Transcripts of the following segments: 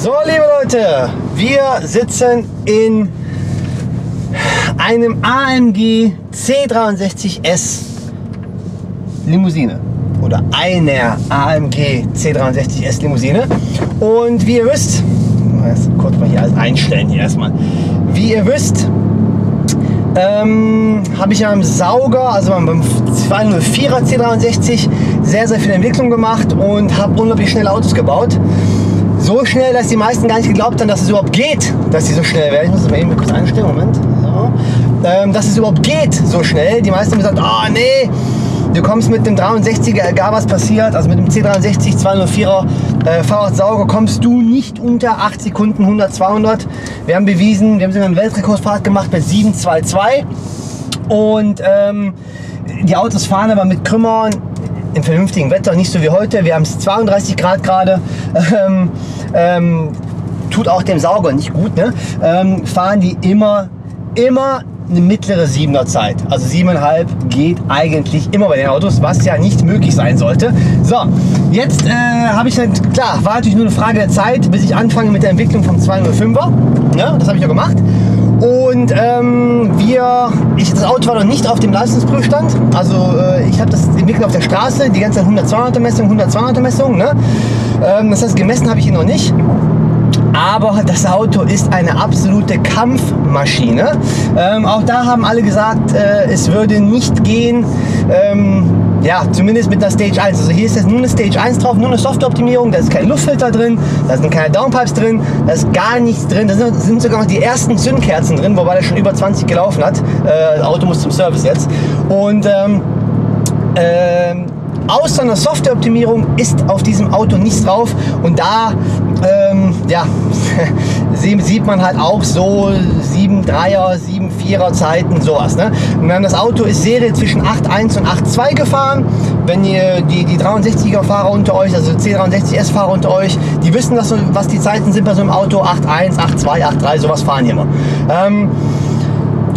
So, liebe Leute, wir sitzen in einem AMG C63S Limousine oder einer AMG C63S Limousine. Und wie ihr wisst, kurz mal hier alles einstellen hier erstmal. Wie ihr wisst, habe ich ja am Sauger, also beim 204er C63, sehr viel Entwicklung gemacht und habe unglaublich schnelle Autos gebaut. So schnell, dass die meisten gar nicht geglaubt haben, dass es überhaupt geht, dass sie so schnell werden. Ich muss das mal eben kurz einstellen, Moment. So. Dass es überhaupt geht, so schnell. Die meisten haben gesagt, oh nee, du kommst mit dem 63er, egal was passiert, also mit dem C63 204er Fahrradsauger kommst du nicht unter 8 Sekunden, 100, 200. Wir haben bewiesen, wir haben sogar einen Weltrekordfahrt gemacht bei 722. Und die Autos fahren aber mit Krümmern im vernünftigen Wetter, nicht so wie heute. Wir haben es 32 Grad gerade. Tut auch dem Sauger nicht gut, ne? Fahren die immer eine mittlere 7er Zeit. Also 7,5 geht eigentlich immer bei den Autos, was ja nicht möglich sein sollte. So, jetzt habe ich dann, klar, war natürlich nur eine Frage der Zeit, bis ich anfange mit der Entwicklung vom 205er. Ja, das habe ich ja gemacht. Und das Auto war noch nicht auf dem Leistungsprüfstand. Also ich habe das entwickelt auf der Straße, die ganze Zeit 100-200er Messung, 100-200er Messung. Ne? Das heißt, gemessen habe ich ihn noch nicht. Aber das Auto ist eine absolute Kampfmaschine. Auch da haben alle gesagt, es würde nicht gehen, ja, zumindest mit der Stage 1. Also hier ist jetzt nur eine Stage 1 drauf, nur eine Softwareoptimierung, da ist kein Luftfilter drin, da sind keine Downpipes drin, da ist gar nichts drin. Da sind sogar noch die ersten Zündkerzen drin, wobei der schon über 20 gelaufen hat. Das Auto muss zum Service jetzt. Und außer einer Softwareoptimierung ist auf diesem Auto nichts drauf. Und da ja, sieht man halt auch so 7,3er, 7,4er Zeiten, sowas. Ne? Und dann das Auto ist Serie zwischen 8,1 und 8,2 gefahren. Wenn ihr die 63er Fahrer unter euch, also C63S Fahrer unter euch, die wissen, was die Zeiten sind bei so einem Auto. 8,1, 8,2, 8,3, sowas fahren die immer.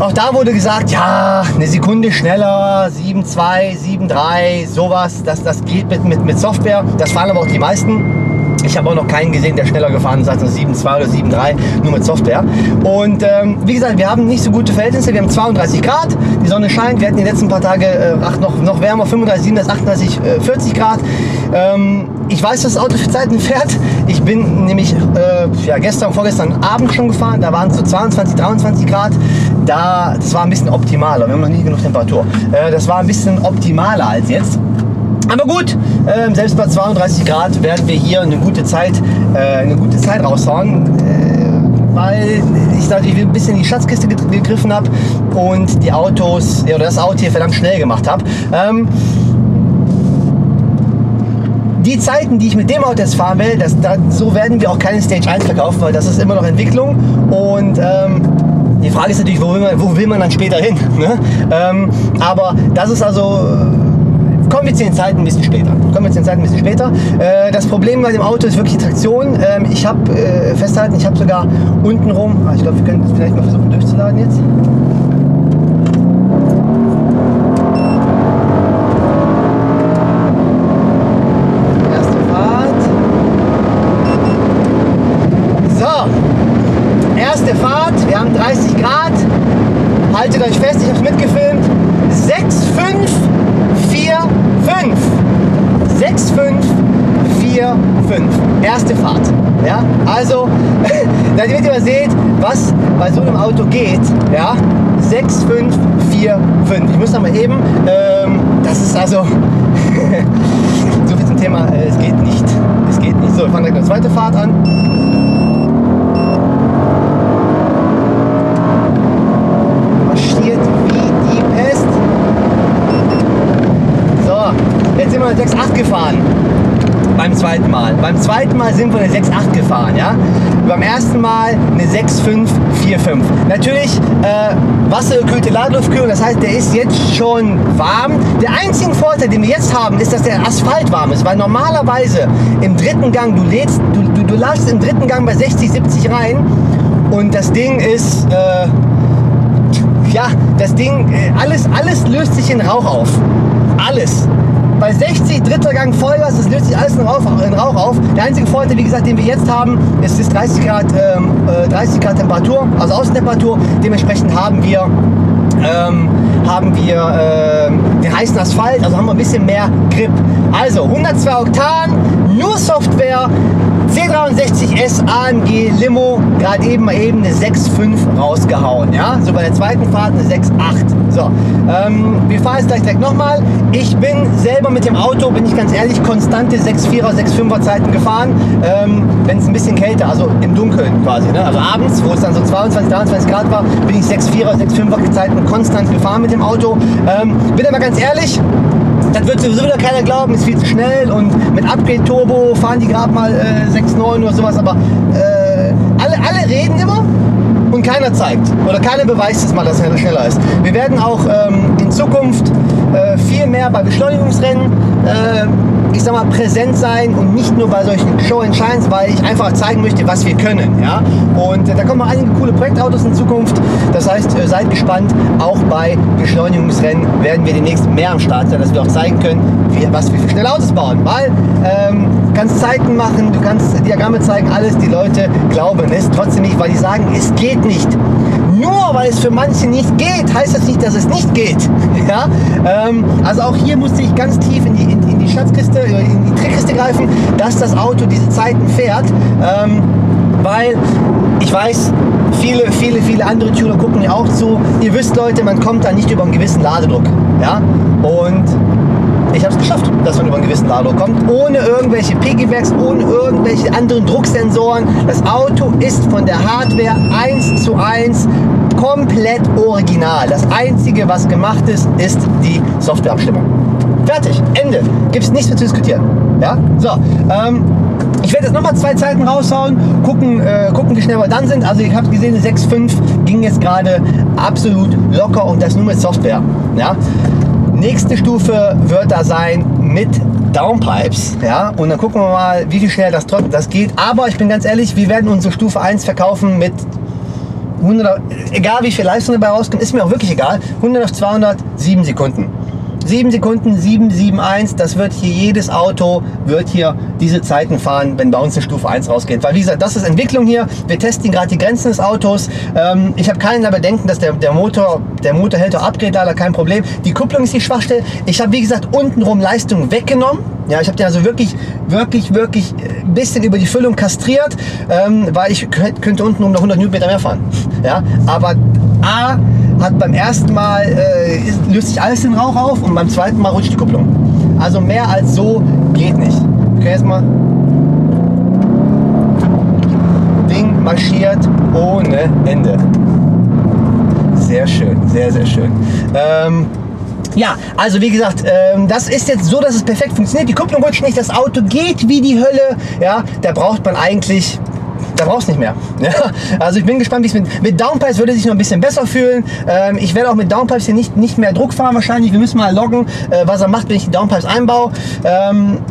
Auch da wurde gesagt, ja, eine Sekunde schneller, 7,2, 7,3, sowas, das geht mit Software. Das fahren aber auch die meisten. Ich habe auch noch keinen gesehen, der schneller gefahren ist als 7,2 oder 7,3, nur mit Software. Und wie gesagt, wir haben nicht so gute Verhältnisse. Wir haben 32 Grad, die Sonne scheint. Wir hatten die letzten paar Tage noch wärmer, 35, 37, 38, 40 Grad. Ich weiß, was das Auto für Zeiten fährt. Ich bin nämlich ja, vorgestern Abend schon gefahren. Da waren es so 22, 23 Grad. Das war ein bisschen optimaler. Wir haben noch nie genug Temperatur. Das war ein bisschen optimaler als jetzt. Aber gut, selbst bei 32 Grad werden wir hier eine gute Zeit raushauen, weil ich natürlich ein bisschen in die Schatzkiste gegriffen habe und die Autos, ja, oder das Auto hier verdammt schnell gemacht habe. Die Zeiten, die ich mit dem Auto jetzt fahren will, so werden wir auch keine Stage 1 verkaufen, weil das ist immer noch Entwicklung. Und die Frage ist natürlich, wo will man dann später hin? Ne? Aber das ist also... Kommen wir zu den Zeiten ein bisschen später. Das Problem bei dem Auto ist wirklich die Traktion. Ich habe festhalten, ich habe sogar unten rum, ich glaube, wir können das vielleicht mal versuchen durchzuladen jetzt. Erste Fahrt. So, erste Fahrt, wir haben 30 Grad. Haltet euch fest, ich habe es mitgefilmt. 6, 5, 4, 5. 6, 5, 4, 5. Erste Fahrt. Ja? Also, damit ihr mal seht, was bei so einem Auto geht. Ja? 6, 5, 4, 5. Ich muss noch mal eben, das ist also, so viel zum Thema, es geht nicht. Es geht nicht. So, wir fangen direkt eine zweite Fahrt an. Marschiert wie die Pest. Jetzt sind wir eine 6,8 gefahren beim zweiten Mal. Beim zweiten Mal sind wir eine 6,8 gefahren. Ja? Beim ersten Mal eine 6,5, 4,5. Natürlich wassergekühlte Ladeluftkühlung, das heißt, der ist jetzt schon warm. Der einzige Vorteil, den wir jetzt haben, ist, dass der Asphalt warm ist, weil normalerweise im dritten Gang, du ladest im dritten Gang bei 60, 70 rein und das Ding ist, ja, das Ding, alles löst sich in Rauch auf. Alles. bei 60, dritter Gang Vollgas, das löst sich alles in Rauch auf. Der einzige Vorteil, wie gesagt, den wir jetzt haben, ist 30 Grad Temperatur, also Außentemperatur. Dementsprechend haben wir den heißen Asphalt, also haben wir ein bisschen mehr Grip. Also 102 Oktan, nur Software, C63S AMG Limo, gerade eben eine 6,5 rausgehauen. Ja? So bei der zweiten Fahrt eine 6,8. So, wir fahren jetzt gleich direkt nochmal. Ich bin selber mit dem Auto, bin ich ganz ehrlich, konstante 6,4er, 6,5er Zeiten gefahren, wenn es ein bisschen kälter, also im Dunkeln quasi. Ne? Also abends, wo es dann so 22, 23 Grad war, bin ich 6,4er, 6,5er Zeiten konstant gefahren mit dem Auto. Bin aber ganz ehrlich, das wird sowieso wieder keiner glauben, ist viel zu schnell und mit Upgrade-Turbo fahren die gerade mal 6,9 oder sowas, aber alle reden immer und keiner zeigt oder keiner beweist es mal, dass er schneller ist. Wir werden auch in Zukunft viel mehr bei Beschleunigungsrennen ich sag mal, präsent sein und nicht nur bei solchen Show and Shines, weil ich einfach zeigen möchte, was wir können. Ja? Und da kommen noch einige coole Projektautos in Zukunft. Das heißt, seid gespannt, auch bei Beschleunigungsrennen werden wir demnächst mehr am Start sein, dass wir auch zeigen können, was wir für schnelle Autos bauen. Weil du kannst Zeiten machen, du kannst Diagramme zeigen, alles. Die Leute glauben es trotzdem nicht, weil die sagen, es geht nicht. Nur weil es für manche nicht geht, heißt das nicht, dass es nicht geht. Ja? Also auch hier musste ich ganz tief in die Schatzkiste, in die Trickkiste greifen, dass das Auto diese Zeiten fährt. Weil ich weiß, viele andere Tuner gucken ja auch zu. Ihr wisst, Leute, man kommt da nicht über einen gewissen Ladedruck. Ja? Und ich habe es geschafft, dass man über einen gewissen Ladedruck kommt, ohne irgendwelche Piggybags, ohne irgendwelche anderen Drucksensoren. Das Auto ist von der Hardware 1:1 komplett original. Das Einzige, was gemacht ist, ist die Softwareabstimmung. Fertig, Ende. Gibt es nichts mehr zu diskutieren. Ja? So, ich werde jetzt nochmal 2 Zeiten raushauen, gucken, wie schnell wir dann sind. Also ich habe gesehen, 6,5 ging jetzt gerade absolut locker und das nur mit Software. Ja? Nächste Stufe wird da sein mit Downpipes, ja, und dann gucken wir mal, wie viel schnell das geht. Aber ich bin ganz ehrlich, wir werden unsere Stufe 1 verkaufen mit 100, egal wie viel Leistung dabei rauskommt, ist mir auch wirklich egal, 100 auf 200, 7 Sekunden. 7 Sekunden, 7,71, das wird hier, jedes Auto wird hier diese Zeiten fahren, wenn bei uns eine Stufe 1 rausgeht. Weil wie gesagt, das ist Entwicklung hier, wir testen gerade die Grenzen des Autos. Ich habe keinen Bedenken, dass der Motor hält auch Upgrade, leider kein Problem. Die Kupplung ist die Schwachstelle. Ich habe, wie gesagt, untenrum Leistung weggenommen. Ja, ich habe den also wirklich ein bisschen über die Füllung kastriert, weil ich könnte unten um noch 100 Newtonmeter mehr fahren. Ja, aber hat beim ersten Mal löst sich alles den Rauch auf und beim zweiten Mal rutscht die Kupplung. Also mehr als so geht nicht. Wir können jetzt mal. Ding marschiert ohne Ende. Sehr schön, sehr, sehr schön. Ja, also wie gesagt, das ist jetzt so, dass es perfekt funktioniert. Die Kupplung rutscht nicht, das Auto geht wie die Hölle. Ja, da braucht man eigentlich. Da brauchst du nicht mehr. Ja, also ich bin gespannt, wie es mit Downpipes würde sich noch ein bisschen besser fühlen. Ich werde auch mit Downpipes hier nicht mehr Druck fahren wahrscheinlich. Wir müssen mal loggen, was er macht, wenn ich die Downpipes einbaue.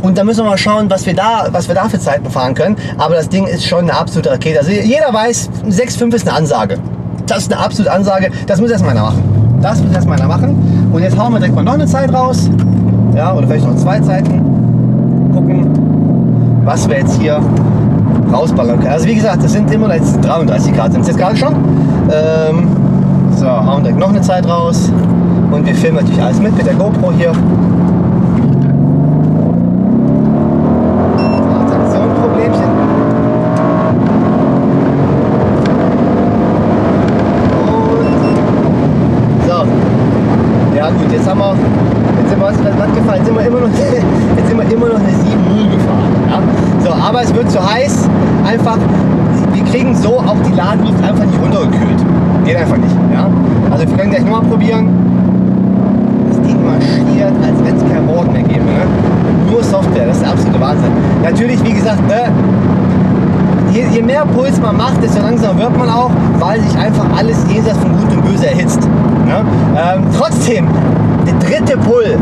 Und dann müssen wir mal schauen, was wir da für Zeiten fahren können. Aber das Ding ist schon eine absolute Rakete. Also jeder weiß, 6,5 ist eine Ansage. Das ist eine absolute Ansage. Das muss erstmal einer machen. Das muss erstmal einer machen. Und jetzt hauen wir direkt mal noch eine Zeit raus. Ja, oder vielleicht noch 2 Zeiten. Gucken, was wir jetzt hier rausballern können. Also wie gesagt, es sind immer jetzt 33 Grad, sind es jetzt gerade schon. So, hauen direkt noch eine Zeit raus. Und wir filmen natürlich alles mit der GoPro hier. Traktionproblemchen. Und so. Ja gut, jetzt sind wir immer noch eine 7,0 gefahren. Ja? So, aber es wird zu heiß. Einfach, wir kriegen so auch die Ladenluft einfach nicht runtergekühlt. Geht einfach nicht. Ja? Also wir können gleich nochmal probieren. Das Ding marschiert, als wenn es kein Morgen mehr gäbe. Ne? Nur Software, das ist der absolute Wahnsinn. Natürlich, wie gesagt, ne, je mehr Puls man macht, desto langsamer wird man auch, weil sich einfach alles jenseits von Gut und Böse erhitzt. Ne? Trotzdem, der dritte Pull.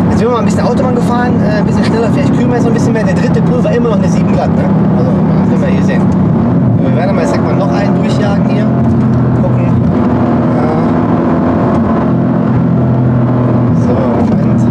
Jetzt sind wir mal ein bisschen Autobahn gefahren, ein bisschen schneller, vielleicht kühlen wir jetzt noch ein bisschen mehr. Der dritte Pull war immer noch eine 7 glatt. Ne? Also, das können wir hier sehen. Wir werden mal, sag mal, noch einen durchjagen hier. Gucken. So, Moment.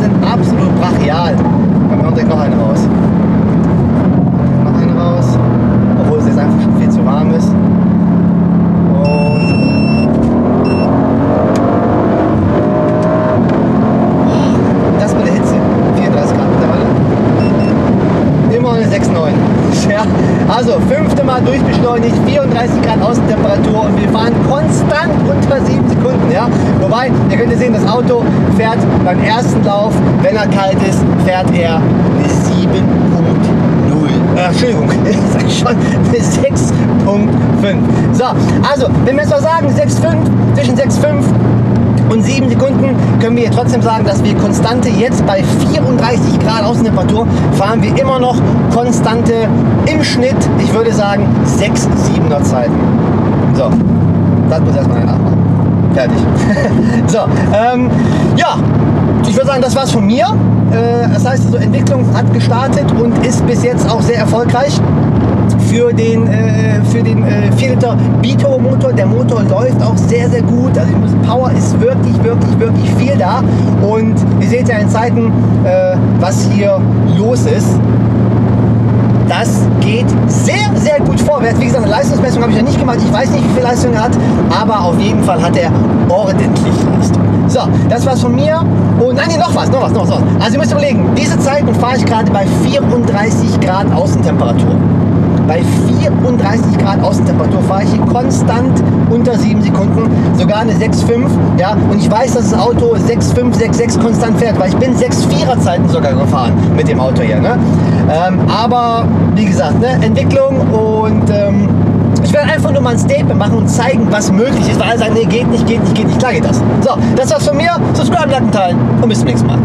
sind absolut brachial. Dann kommt direkt noch eine raus. Noch eine raus. Obwohl es jetzt einfach schon viel zu warm ist. Und das bei der Hitze. 34 Grad mittlerweile. Immer eine 6,9. Ja, also 5. Mal durchbeschleunigt, 34 Grad Außentemperatur und wir fahren konstant unter 7 Sekunden. Ja? Wobei, ihr könnt sehen, das Auto fährt beim ersten Lauf, wenn er kalt ist, fährt er eine 7.0. Entschuldigung, ich sag schon eine 6.5. So, also, wenn wir jetzt mal sagen 6.5, zwischen 6.5 und 7 Sekunden können wir trotzdem sagen, dass wir konstante jetzt bei 34 Grad Außentemperatur fahren wir immer noch konstante im Schnitt, ich würde sagen 6-7er Zeiten. So, das muss erstmal nachmachen. Fertig. So, ja, ich würde sagen, das war's von mir. Das heißt, also Entwicklung hat gestartet und ist bis jetzt auch sehr erfolgreich. Für den 4 Liter Bi-Turbo-Motor. Der Motor läuft auch sehr, sehr gut. Also die Power ist wirklich, wirklich, wirklich viel da. Und ihr seht ja in Zeiten, was hier los ist. Das geht sehr, sehr gut vorwärts. Wie gesagt, eine Leistungsmessung habe ich ja nicht gemacht. Ich weiß nicht, wie viel Leistung er hat, aber auf jeden Fall hat er ordentlich Leistung. So, das war's von mir. Und nein, noch was. Also ihr müsst überlegen, diese Zeiten fahre ich gerade bei 34 Grad Außentemperatur. Bei 34 Grad Außentemperatur fahre ich hier konstant unter 7 Sekunden, sogar eine 6,5. Ja? Und ich weiß, dass das Auto 6,5, 6,6 konstant fährt, weil ich bin 6,4er Zeiten sogar gefahren mit dem Auto hier. Ne? Aber wie gesagt, ne? Entwicklung und ich werde einfach nur mal ein Statement machen und zeigen, was möglich ist, weil alle sagen, nee, geht nicht, klar geht das. So, das war's von mir. Subscribe, liken, teilen und bis zum nächsten Mal.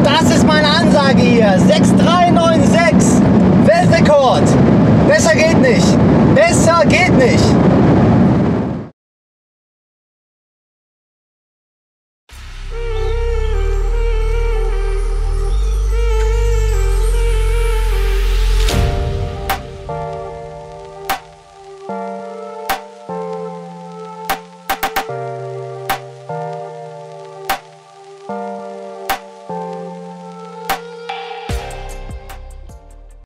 Das ist meine Ansage hier. 6396. Weltrekord. Besser geht nicht. Besser geht nicht.